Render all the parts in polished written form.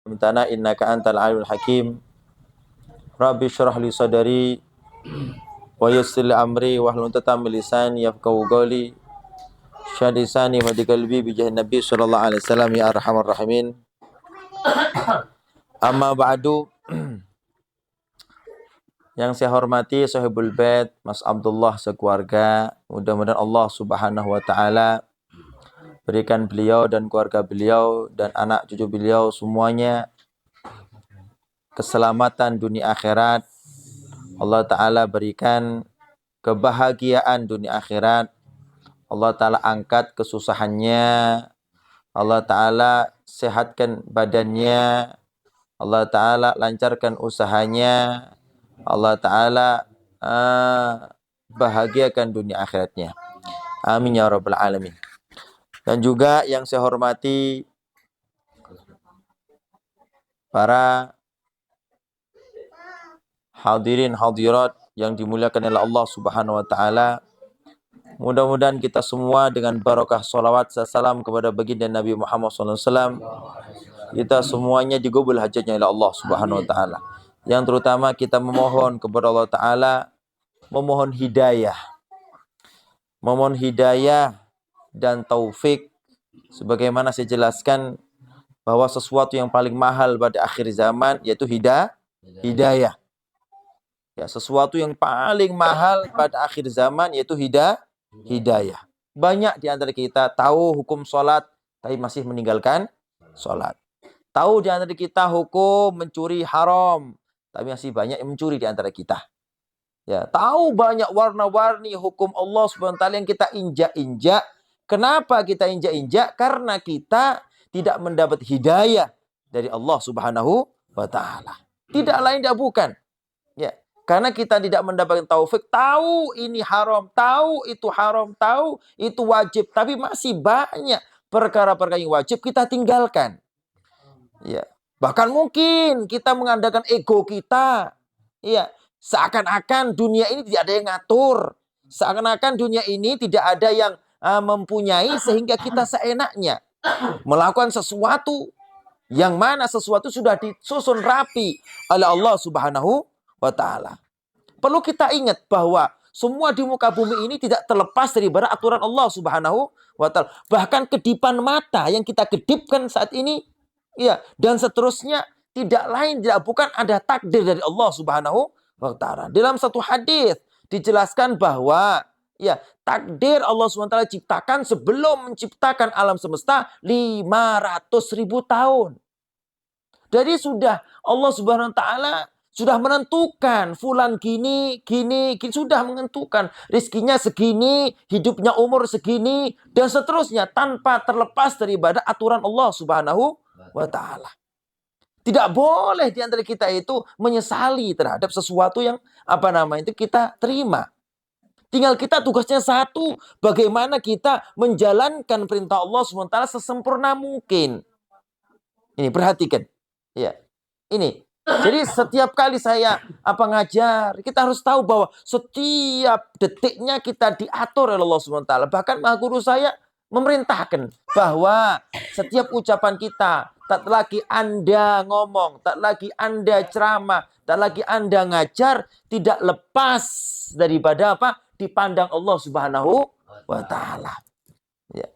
Amtana innaka antal alimul hakim. Rabbi syrah li sadari wa yassir li amri wahlul 'uqdatam min lisani yafqahu qawli. Syadisani wa diqalbi bi jahin Nabi sallallahu alaihi wasallam ya arhamar rahimin. Amma ba'du. Yang saya hormati Sahibul Bait Mas Abdullah sekeluarga, mudah-mudahan Allah Subhanahu wa taala berikan beliau dan keluarga beliau dan anak cucu beliau semuanya keselamatan dunia akhirat. Allah Ta'ala berikan kebahagiaan dunia akhirat. Allah Ta'ala angkat kesusahannya. Allah Ta'ala sehatkan badannya. Allah Ta'ala lancarkan usahanya. Allah Ta'ala bahagiakan dunia akhiratnya. Amin ya rabbal alamin. Dan juga yang saya hormati para hadirin hadirat yang dimuliakan oleh Allah Subhanahu wa taala. Mudah-mudahan kita semua dengan barakah salawat salam kepada baginda Nabi Muhammad SAW, kita semuanya digabul hajatnya oleh Allah Subhanahu wa taala. Yang terutama kita memohon kepada Allah Taala, memohon hidayah dan taufik. Sebagaimana saya jelaskan bahwa sesuatu yang paling mahal pada akhir zaman yaitu hidayah. Ya, sesuatu yang paling mahal pada akhir zaman yaitu hidayah. Banyak di antara kita tahu hukum sholat, tapi masih meninggalkan sholat. Tahu di antara kita hukum mencuri haram, tapi masih banyak yang mencuri di antara kita. Ya, tahu banyak warna-warni hukum Allah Subhanahu wa taala yang kita injak-injak. Kenapa kita injak-injak? Karena kita tidak mendapat hidayah dari Allah Subhanahu wa taala. Tidak lain tidak bukan. Ya, karena kita tidak mendapatkan taufik, tahu ini haram, tahu itu haram, tahu itu wajib, tapi masih banyak perkara-perkara yang wajib kita tinggalkan. Ya, bahkan mungkin kita mengandalkan ego kita. Ya, seakan-akan dunia ini tidak ada yang ngatur. Seakan-akan dunia ini tidak ada yang mempunyai sehingga kita seenaknya melakukan sesuatu yang mana sesuatu sudah disusun rapi oleh Allah Subhanahu wa taala. Perlu kita ingat bahwa semua di muka bumi ini tidak terlepas dari aturan Allah Subhanahu wa taala. Bahkan kedipan mata yang kita kedipkan saat ini, ya, dan seterusnya tidak lain tidak bukan ada takdir dari Allah Subhanahu wa taala. Dalam satu hadis dijelaskan bahwa ya, takdir Allah Subhanahu wa taala ciptakan sebelum menciptakan alam semesta 500.000 tahun. Jadi sudah Allah Subhanahu wa taala sudah menentukan fulan gini, sudah menentukan rizkinya segini, hidupnya umur segini, dan seterusnya tanpa terlepas daripada aturan Allah Subhanahu wa taala. Tidak boleh di antara kita itu menyesali terhadap sesuatu yang kita terima. Tinggal kita tugasnya satu, bagaimana kita menjalankan perintah Allah Subhanahu wa taala sesempurna mungkin. Ini perhatikan. Ya. Ini. Jadi setiap kali saya ngajar, kita harus tahu bahwa setiap detiknya kita diatur oleh Allah Subhanahu wa taala. Bahkan Maha Guru saya memerintahkan bahwa setiap ucapan kita, tak lagi Anda ngomong, tak lagi Anda ceramah, tak lagi Anda ngajar, tidak lepas daripada dipandang Allah Subhanahu wa taala. Ya.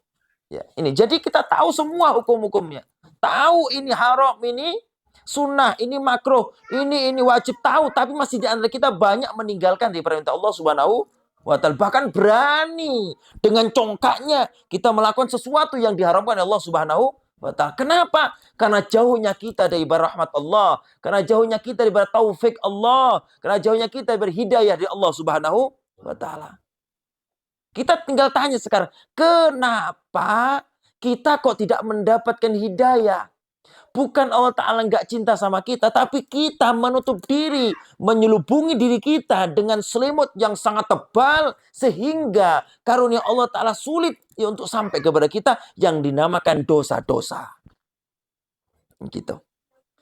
Ya, ini. Jadi kita tahu semua hukum-hukumnya. Tahu ini haram, ini sunnah, ini makruh, ini wajib tahu, tapi masih di antara kita banyak meninggalkan dari perintah Allah Subhanahu wa taala. Bahkan berani dengan congkaknya kita melakukan sesuatu yang diharamkan oleh Allah Subhanahu wa taala. Kenapa? Karena jauhnya kita dari rahmat Allah, karena jauhnya kita dari taufik Allah, karena jauhnya kita dari hidayah dari Allah Subhanahu wa taala. Kita tinggal tanya sekarang, kenapa kita kok tidak mendapatkan hidayah? Bukan Allah Ta'ala nggak cinta sama kita, tapi kita menutup diri, menyelubungi diri kita dengan selimut yang sangat tebal, sehingga karunia Allah Ta'ala sulit untuk sampai kepada kita yang dinamakan dosa-dosa. Gitu.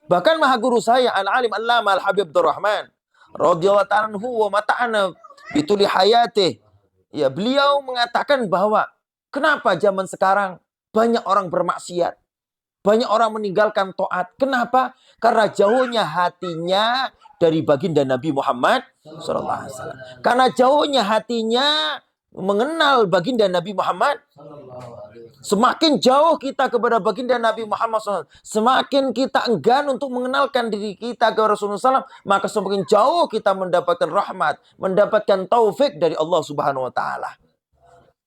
Bahkan Maha Guru saya, Al-Alim Allama Al-Habib Abdurrahman, radhiyallahu ta'ala anhu wa mata'ana bituli hayatih. Ya, beliau mengatakan bahwa kenapa zaman sekarang banyak orang bermaksiat? Banyak orang meninggalkan taat. Kenapa? Karena jauhnya hatinya dari baginda Nabi Muhammad SAW. Karena jauhnya hatinya mengenal baginda Nabi Muhammad. Semakin jauh kita kepada baginda Nabi Muhammad SAW, semakin kita enggan untuk mengenalkan diri kita ke Rasulullah SAW, maka semakin jauh kita mendapatkan rahmat, mendapatkan taufik dari Allah Subhanahu Wa Taala.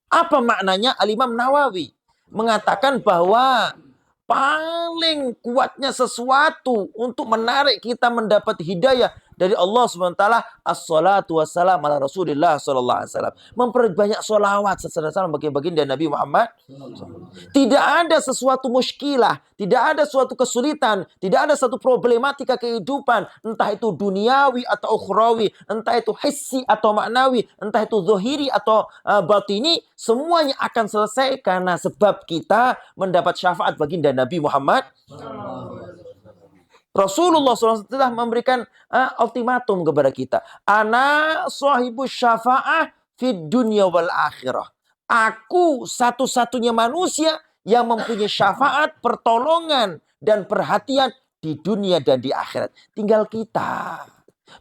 Apa maknanya? Al-Imam Nawawi mengatakan bahwa paling kuatnya sesuatu untuk menarik kita mendapat hidayah dari Allah SWT, as-salatu wassalam ala Rasulillah sallallahu alaihi wasallam. Memperbanyak sholawat salam bagi baginda Nabi Muhammad. Tidak ada sesuatu muskilah, tidak ada suatu kesulitan, tidak ada satu problematika kehidupan, entah itu duniawi atau ukhrawi, entah itu hissi atau maknawi, entah itu zahiri atau batini, semuanya akan selesai karena sebab kita mendapat syafaat baginda Nabi Muhammad. Rasulullah SAW telah memberikan ultimatum kepada kita. Ana sahibus syafa'ah fid dunya wal akhirah. Aku satu-satunya manusia yang mempunyai syafaat, pertolongan, dan perhatian di dunia dan di akhirat. Tinggal kita.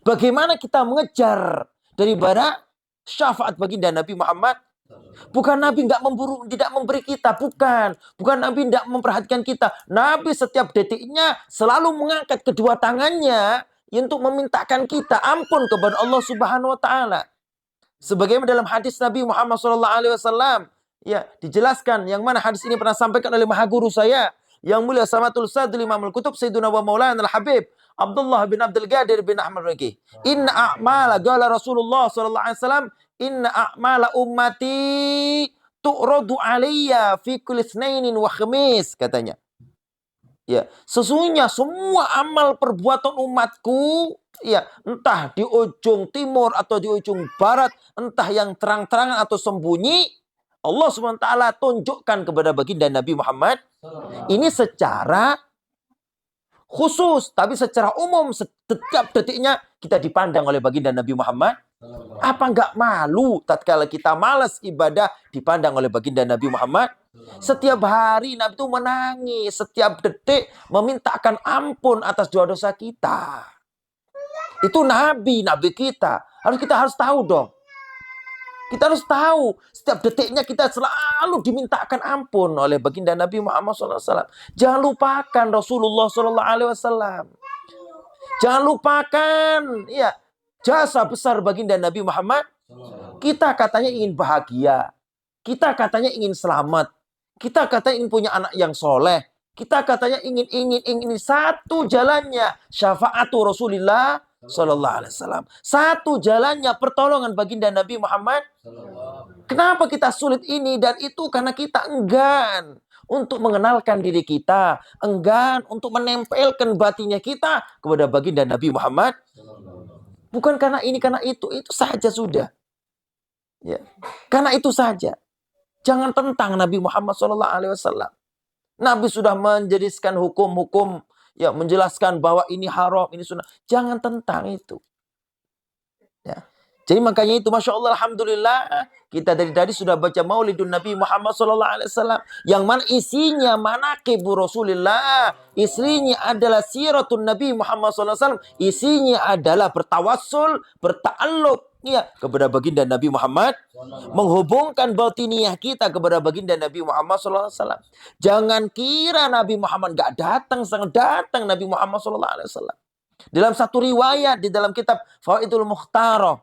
Bagaimana kita mengejar daripada syafaat baginda Nabi Muhammad? Bukan Nabi tidak memberi kita, bukan Nabi tidak memperhatikan kita. Nabi setiap detiknya selalu mengangkat kedua tangannya untuk memintakan kita ampun kepada Allah Subhanahu Wa Taala. Sebagaimana dalam hadis Nabi Muhammad SAW, ya dijelaskan, yang mana hadis ini pernah sampaikan oleh maha guru saya, yang mulia Samatul Sadul Imamul Kutub Sayyiduna wa Maulana Al-Habib Abdullah bin Abdul Qadir bin Ahmad Raqi. Inna a'mala qala Rasulullah SAW, inna a'mala ummati tu'radu alayya fi kulli itsnainin wa khamis, katanya. Ya, sesungguhnya semua amal perbuatan umatku, ya, entah di ujung timur atau di ujung barat, entah yang terang-terangan atau sembunyi, Allah SWT tunjukkan kepada baginda Nabi Muhammad. Ini secara khusus, tapi secara umum setiap detiknya kita dipandang oleh baginda Nabi Muhammad. Apa enggak malu tatkala kita malas ibadah dipandang oleh baginda Nabi Muhammad? Setiap hari Nabi itu menangis, setiap detik memintakan ampun atas dosa-dosa kita. Itu Nabi kita. Kita harus tahu dong. Kita harus tahu, setiap detiknya kita selalu dimintakan ampun oleh baginda Nabi Muhammad SAW. Jangan lupakan Rasulullah SAW. Jangan lupakan, ya, jasa besar baginda Nabi Muhammad. Kita katanya ingin bahagia. Kita katanya ingin selamat. Kita katanya ingin punya anak yang soleh. Kita katanya ingin satu jalannya syafaatu Rasulullah Sallallahu Alaihi Wasallam. Satu jalannya pertolongan baginda Nabi Muhammad. Kenapa kita sulit ini dan itu? Karena kita enggan untuk mengenalkan diri kita, enggan untuk menempelkan batinnya kita kepada baginda Nabi Muhammad. Bukan karena ini, karena itu saja sudah. Ya, karena itu saja. Jangan tentang Nabi Muhammad Sallallahu Alaihi Wasallam. Nabi sudah menjelaskan hukum-hukum, ya, menjelaskan bahwa ini haram, ini sunnah. Jangan tentang itu. Ya. Jadi makanya itu, Masya Allah, Alhamdulillah, kita dari tadi sudah baca Maulidun Nabi Muhammad SAW, yang mana isinya manaqibu Rasulullah, isinya adalah siratun Nabi Muhammad SAW, isinya adalah bertawassul, berta'alluq, ya, kepada baginda Nabi Muhammad, menghubungkan batiniah kita kepada baginda Nabi Muhammad SAW. Jangan kira Nabi Muhammad gak datang, sangat datang Nabi Muhammad SAW. Dalam satu riwayat di dalam kitab Fawaidul Mukhtarah,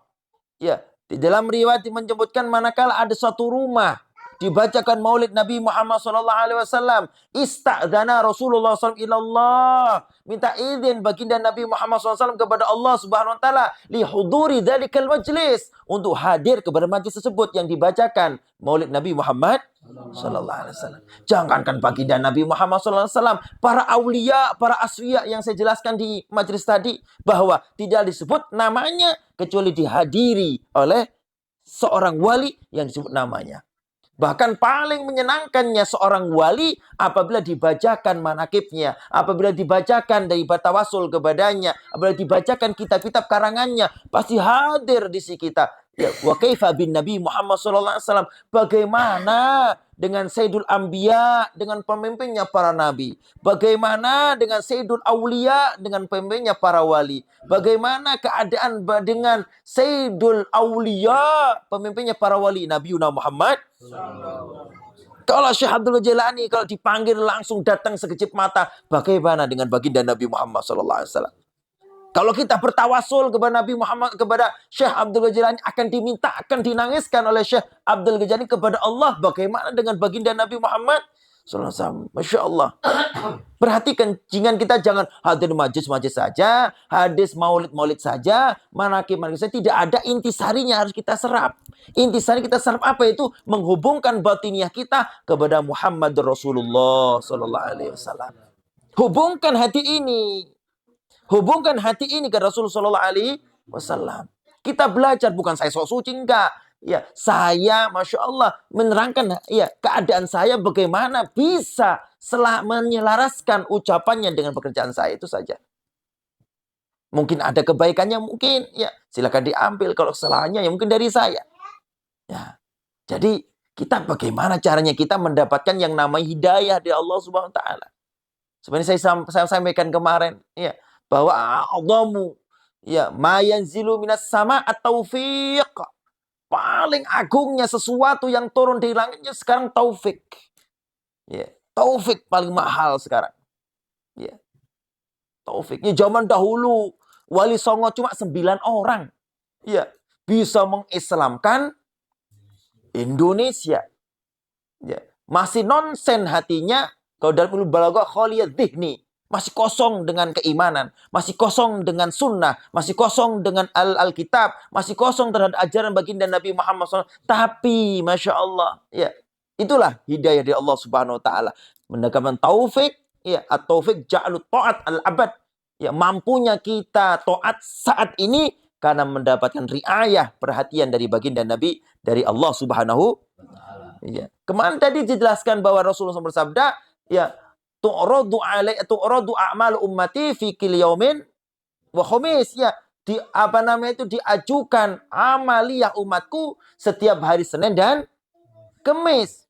ya, di dalam riwayat menyebutkan manakala ada satu rumah dibacakan Maulid Nabi Muhammad SAW, ista'dzana Rasulullah SAW ilallah, minta izin baginda Nabi Muhammad SAW kepada Allah Subhanahu Wa Taala, lihuduri dzalikal majlis, untuk hadir kepada majlis tersebut yang dibacakan Maulid Nabi Muhammad SAW. Jangankan baginda Nabi Muhammad SAW, para aulia, para asfiya yang saya jelaskan di majlis tadi, bahwa tidak disebut namanya kecuali dihadiri oleh seorang wali yang disebut namanya. Bahkan paling menyenangkannya seorang wali apabila dibacakan manakibnya, apabila dibacakan dari tawasul kepadanya, apabila dibacakan kitab-kitab karangannya, pasti hadir di sisi kita. Ya, wa kaifa bin Nabi Muhammad sallallahu alaihi wasallam. Bagaimana dengan Sayyidul Anbiya, dengan pemimpinnya para nabi? Bagaimana dengan Sayyidul Aulia, dengan pemimpinnya para wali? Bagaimana keadaan dengan Sayyidul Aulia, pemimpinnya para wali? Nabiuna Muhammad. Kalau Syekh Abdul Jailani kalau dipanggil langsung datang sekejip mata, bagaimana dengan baginda Nabi Muhammad sallallahu alaihi wasallam? Kalau kita bertawasul kepada Nabi Muhammad, kepada Syekh Abdul Ghazali, akan diminta, akan dinangiskan oleh Syekh Abdul Ghazali kepada Allah. Bagaimana dengan baginda Nabi Muhammad sallallahu alaihi wasallam? Masya Allah. Perhatikan, jangan hadir majlis-majlis saja, hadis maulid-maulid saja, manakib-manakib saja. Tidak ada intisarinya, harus kita serap. Intisari kita serap apa itu? Menghubungkan batiniah kita kepada Muhammad Rasulullah sallallahu alaihi wasallam. Hubungkan hati ini. Hubungkan hati ini ke Rasulullah Shallallahu Alaihi Wasallam. Kita belajar, bukan saya sok suci, enggak. Ya, saya, masya Allah, menerangkan ya keadaan saya bagaimana bisa menyelaraskan ucapannya dengan pekerjaan saya, itu saja. Mungkin ada kebaikannya, mungkin ya silakan diambil. Kalau kesalahannya ya mungkin dari saya. Ya, jadi kita bagaimana caranya kita mendapatkan yang namanya hidayah dari Allah Subhanahu Wa Taala. Sebenarnya saya sampaikan kemarin, ya. Bahwa Allahmu ya ma yanzilu minas sama at-taufiq. Paling agungnya sesuatu yang turun dari langitnya sekarang taufik. Ya, taufik paling mahal sekarang. Ya. Taufiknya zaman dahulu Wali Songo cuma 9 orang. Ya, bisa mengislamkan Indonesia. Ya, masih nonsen hatinya kalau dalam ulum balaghah khaliyad dhihni. Masih kosong dengan keimanan, masih kosong dengan sunnah, masih kosong dengan Alkitab, masih kosong terhadap ajaran baginda Nabi Muhammad SAW. Tapi, Masya Allah, ya, itulah hidayah dari Allah Subhanahu Wa Taala. Mendapatkan taufik, ya, at-taufik ja'alut ta'at al-abad. Ya, mampunya kita taat saat ini karena mendapatkan riayah, perhatian dari baginda Nabi, dari Allah Subhanahu Wa Taala. Ya. Kemarin tadi dijelaskan bahwa Rasulullah SAW bersabda, ya, tu'radu a'mal ummati fi kulli yaumin wa khamis, ya, diajukan amaliyah umatku setiap hari Senin dan Kamis.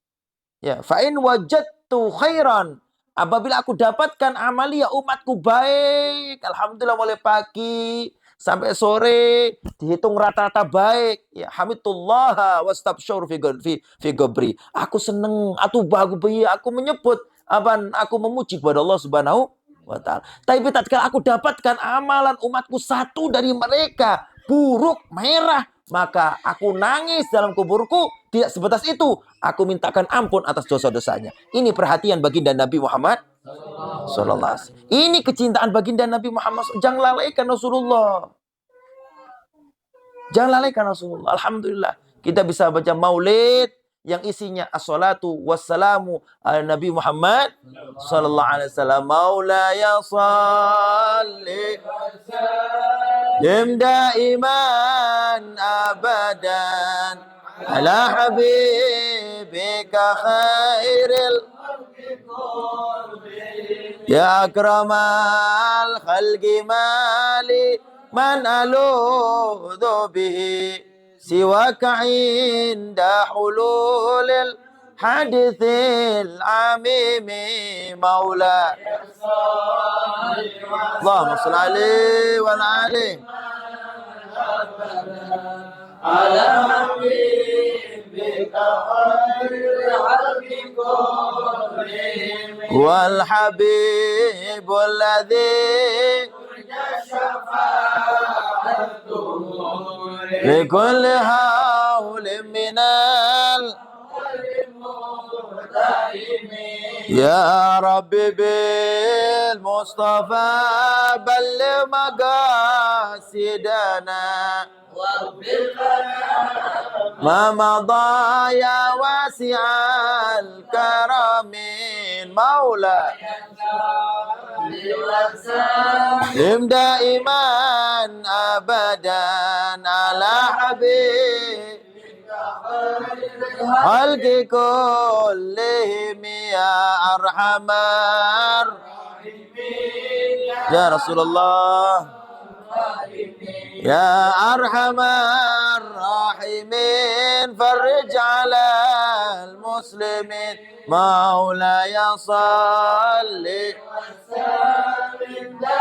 Ya, fa in wajadtu khairan, apabila aku dapatkan amaliyah umatku baik, alhamdulillah, mulai pagi sampai sore dihitung rata-rata baik, ya, hamidullah wastabsyur fi gobri. Aku seneng, aku menyebut aku memuji kepada Allah Subhanahu Wa Taala. Tapi tatkala aku dapatkan amalan umatku satu dari mereka buruk, merah, maka aku nangis dalam kuburku. Tidak sebatas itu, aku mintakan ampun atas dosa-dosanya. Ini perhatian baginda Nabi Muhammad sallallahu alaihi wasallam. Ini kecintaan baginda Nabi Muhammad. Jangan lalaikan Rasulullah. Jangan lalaikan Rasulullah. Alhamdulillah, kita bisa baca maulid yang isinya as-salatu wassalamu ala Nabi Muhammad sallallahu alaihi wasallam. Maulaya salli daiman abadan ala habibika khairil ya akramal khalqi mali man aludhu bihi siwaka inda hululil hadithil amimi maula. Allahumma salli alaihi wa alihi ala habibika khairil khalqi kullihim wal habibul ladzi لكل هول من يا ربي بالمصطفى بلغ مقاصدنا ما مضى يا واسع الكرم مولى دائما أبدا على حبيب خلق كلهم يا أرحم يا رسول الله يا أرحم الراحمين الراحمين فرج على المسلمين مولاي صل